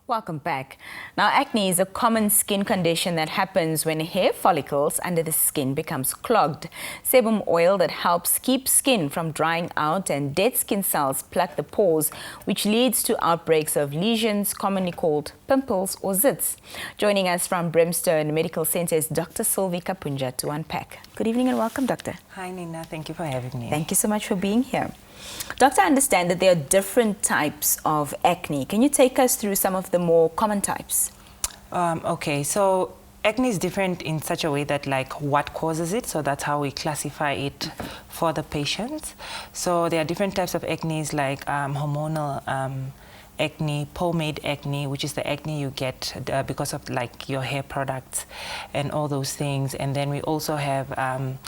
Welcome back. Now, acne is a common skin condition that happens when hair follicles under the skin becomes clogged. Sebum oil that helps keep skin from drying out and dead skin cells plug the pores, which leads to outbreaks of lesions commonly called pimples or zits. Joining us from Brimstone Medical Center is Dr. Sylvie Kapunja to unpack. Good evening and welcome, Doctor. Hi, Nina. Thank you for having me. Thank you so much for being here. Doctor, I understand that there are different types of acne. Can you take us through some of the more common types? Okay, so acne is different in such a way that like what causes it, so that's how we classify it for the patients. So there are different types of acne like hormonal acne, pomade acne, which is the acne you get because of like your hair products and all those things. And then we also have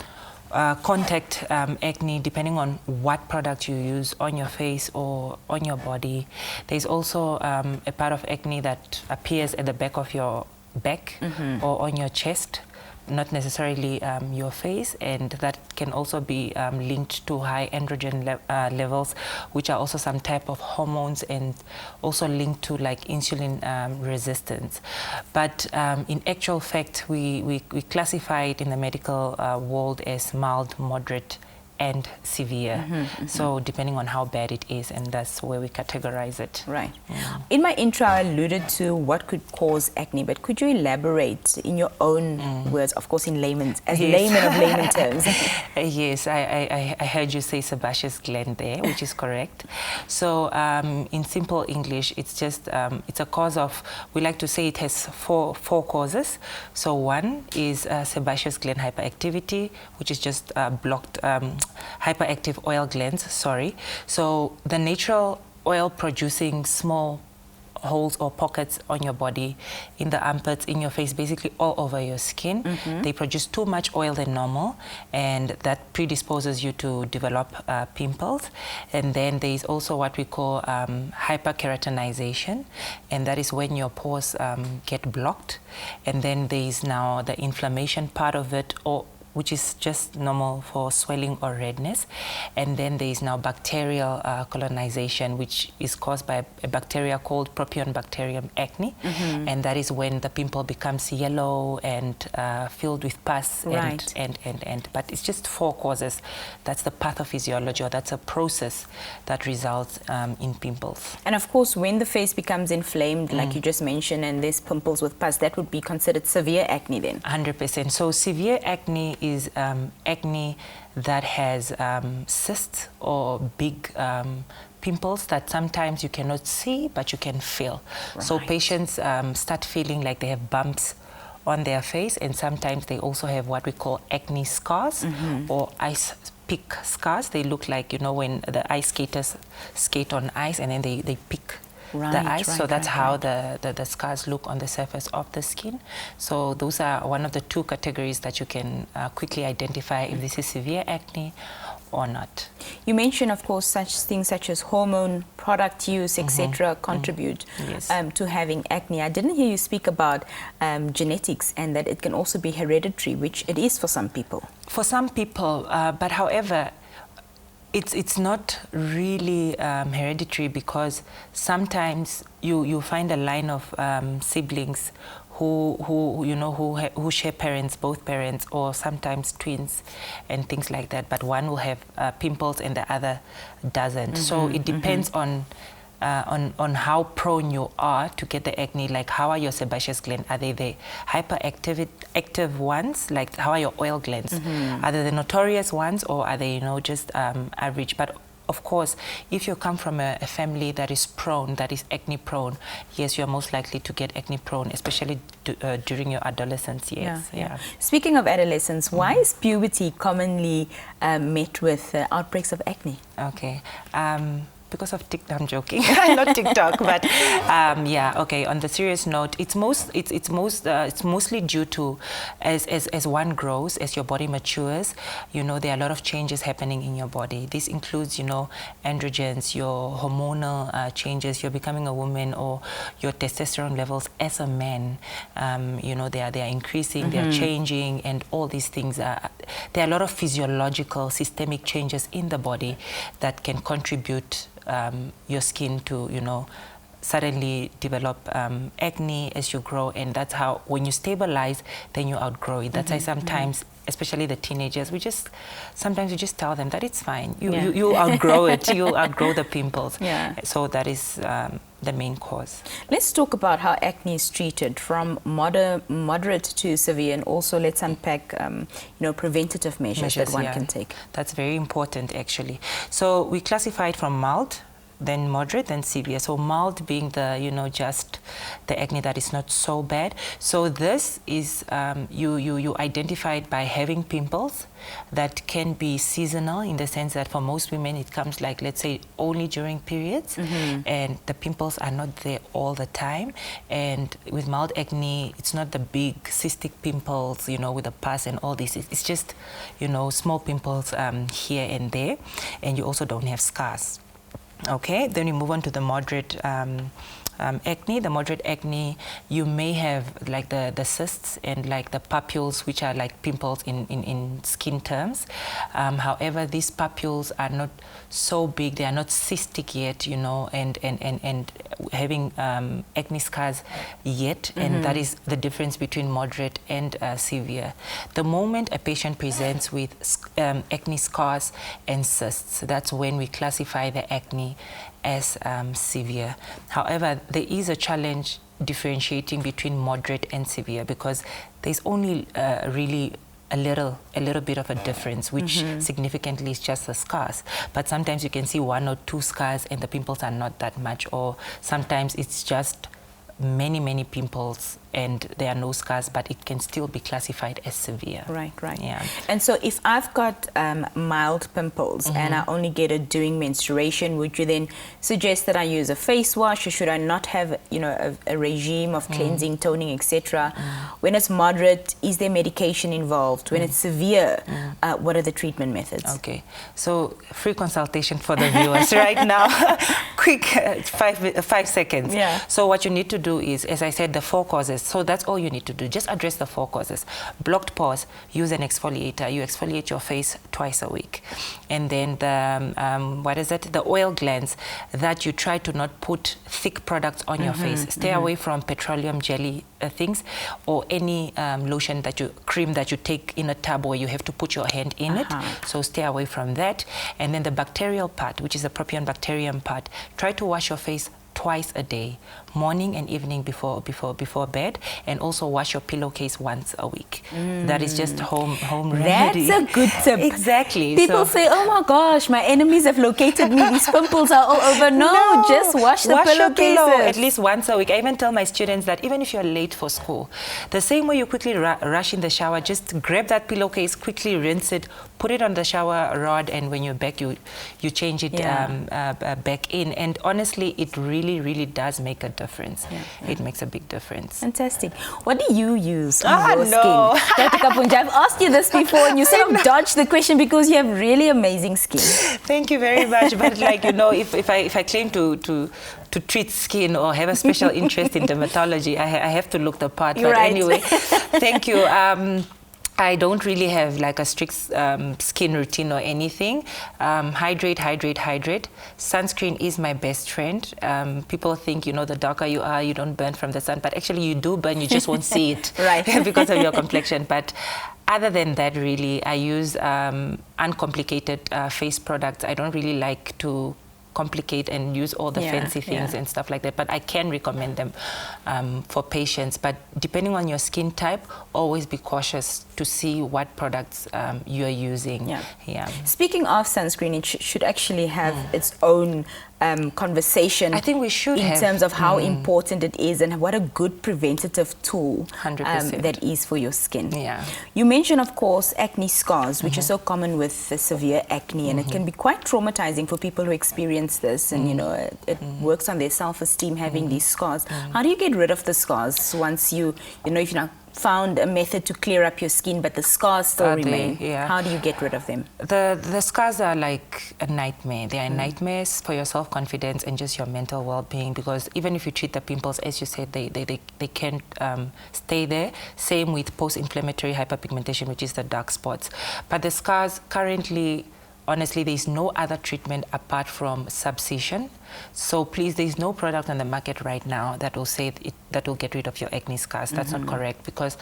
contact acne, depending on what product you use on your face or on your body. There's also a part of acne that appears at the back of your back or on your chest, not necessarily your face, and that can also be linked to high androgen levels, which are also some type of hormones and also linked to like insulin resistance. But in actual fact, we classify it in the medical world as mild, moderate, and severe. So depending on how bad it is, and that's where we categorize it. Right. In my intro, I alluded to what could cause acne, but could you elaborate in your own words, of course in layman's, as layman of layman terms? Yes, I heard you say sebaceous gland there, which is correct. So in simple English, it's just, it's a cause of, we like to say it has four causes. So one is sebaceous gland hyperactivity, which is just blocked hyperactive oil glands, sorry. So the natural oil producing small holes or pockets on your body, in the armpits, in your face, basically all over your skin. They produce too much oil than normal, and that predisposes you to develop pimples. And then there is also what we call hyperkeratinization, and that is when your pores get blocked. And then there is now the inflammation part of it, which is just normal for swelling or redness. And then there is now bacterial colonization, which is caused by a bacteria called Propionibacterium acne. And that is when the pimple becomes yellow and filled with pus. Right. But it's just four causes. That's the pathophysiology, or that's a process that results in pimples. And of course, when the face becomes inflamed, like you just mentioned, and there's pimples with pus, that would be considered severe acne then? 100%. So severe acne is acne that has cysts or big pimples that sometimes you cannot see, but you can feel. Right. So patients start feeling like they have bumps on their face, and sometimes they also have what we call acne scars or ice pick scars. They look like, you know, when the ice skaters skate on ice and then they pick the ice. So that's how the scars look on the surface of the skin. So those are one of the two categories that you can quickly identify if this is severe acne or not. You mentioned, of course, such things such as hormone, product use, etc. contribute to having acne. I didn't hear you speak about genetics, and that it can also be hereditary, which it is for some people. For some people, but however, it's not really hereditary, because sometimes you find a line of siblings who share parents, both parents, or sometimes twins and things like that. But one will have pimples and the other doesn't. So it depends on how prone you are to get the acne. Like, how are your sebaceous glands? Are they the active ones? Like, how are your oil glands? Are they the notorious ones, or are they, you know, just average? But of course, if you come from a family that is prone, that is acne prone, yes, you're most likely to get acne prone, especially during your adolescence years. Speaking of adolescence, why is puberty commonly met with outbreaks of acne? Okay. Because of TikTok, I'm joking, not TikTok, but yeah, okay. On the serious note, it's mostly due to as one grows, as your body matures, you know, there are a lot of changes happening in your body. This includes, you know, androgens, your hormonal changes. You're becoming a woman, or your testosterone levels as a man. You know, they are increasing, they are changing, and all these things. There are a lot of physiological, systemic changes in the body that can contribute your skin to, you know, suddenly develop acne as you grow, and that's how, when you stabilize, then you outgrow it. That's why sometimes, especially the teenagers, sometimes we just tell them that it's fine. You outgrow it. You outgrow the pimples. Yeah. So that is the main cause. Let's talk about how acne is treated from moderate to severe, and also let's unpack preventative measures that one can take. That's very important, actually. So we classify it from mild, then moderate, then severe. So mild being the, just the acne that is not so bad. So this is, you identify it by having pimples that can be seasonal, in the sense that for most women it comes, like, let's say, only during periods, and the pimples are not there all the time. And with mild acne, it's not the big cystic pimples, with the pus and all this. It's just, small pimples here and there, and you also don't have scars. Okay, then we move on to the moderate acne. The moderate acne, you may have like the cysts and like the papules, which are like pimples in skin terms. However, these papules are not so big, they are not cystic yet, and having acne scars yet, and that is the difference between moderate and severe. The moment a patient presents with acne scars and cysts, that's when we classify the acne as severe. However, there is a challenge differentiating between moderate and severe, because there's only really a little bit of a difference, which significantly is just the scars. But sometimes you can see 1 or 2 scars and the pimples are not that much, or sometimes it's just many pimples and there are no scars, but it can still be classified as severe. Right. Yeah. And so if I've got mild pimples and I only get it during menstruation, would you then suggest that I use a face wash, or should I not have, a regime of cleansing, toning, etc.? When it's moderate, is there medication involved? When it's severe, what are the treatment methods? Okay, so free consultation for the viewers right now. Quick, 5 seconds. Yeah. So what you need to do is, as I said, the 4 causes. So that's all you need to do. Just address the 4 causes. Blocked pores, use an exfoliator. You exfoliate your face twice a week. And then the oil glands, that you try to not put thick products on your face. Stay away from petroleum jelly things, or any cream that you take in a tub where you have to put your hand in it. So stay away from that. And then the bacterial part, which is the propion bacterium part, try to wash your face twice a day, morning and evening before bed, and also wash your pillowcase once a week. That is just home remedy. That's a good tip. Exactly. People say, oh my gosh, my enemies have located me, these pimples are all over. No, just wash the pillowcases. At least once a week. I even tell my students that even if you're late for school, the same way you quickly rush in the shower, just grab that pillowcase, quickly rinse it, put it on the shower rod, and when you're back, you change it back in. And honestly, it really does make a difference. It makes a big difference. Fantastic. What do you use on your skin? Dr. Kapunja, I've asked you this before, and you sort of dodged the question because you have really amazing skin. Thank you very much. But if I claim to treat skin or have a special interest in dermatology, I have to look the part. But anyway, thank you. I don't really have like a strict skin routine or anything. Hydrate. Sunscreen is my best friend. People think, the darker you are, you don't burn from the sun, but actually you do burn, you just won't see it because of your complexion. But other than that, really, I use uncomplicated face products. I don't really like to complicate and use all the fancy things and stuff like that, but I can recommend them for patients. But depending on your skin type, always be cautious to see what products you are using. Speaking of sunscreen, it should actually have its own conversation. I think we should in terms of how important it is and what a good preventative tool 100%. That is for your skin. Yeah. You mentioned, of course, acne scars, which are so common with the severe acne, and it can be quite traumatizing for people who experience this, and it works on their self-esteem having these scars. How do you get rid of the scars once if you now found a method to clear up your skin, but the scars still remain? How do you get rid of them? The scars are like a nightmare. They are nightmares for your self-confidence and just your mental well-being, because even if you treat the pimples, as you said, they can't stay there. Same with post-inflammatory hyperpigmentation, which is the dark spots. But the scars currently, honestly, there's no other treatment apart from subcision. So please, there's no product on the market right now that will say that will get rid of your acne scars. That's not correct, because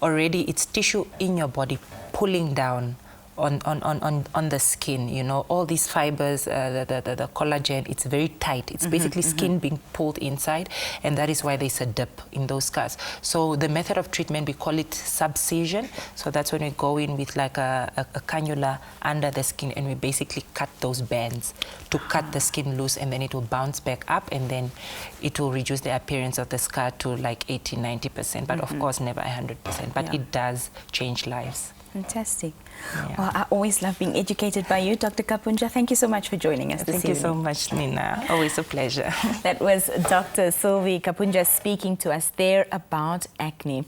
already it's tissue in your body pulling down on the skin, you know, all these fibers, the collagen, it's very tight. It's basically skin being pulled inside, and that is why there's a dip in those scars. So the method of treatment, we call it subcision. So that's when we go in with like a cannula under the skin, and we basically cut those bands to cut the skin loose, and then it will bounce back up, and then it will reduce the appearance of the scar to like 80–90%, but of course never 100%, but it does change lives. Fantastic. Yeah. Well, I always love being educated by you, Dr. Kapunja. Thank you so much for joining us this evening. Thank you so much, Nina. Always a pleasure. That was Dr. Sylvie Kapunja speaking to us there about acne.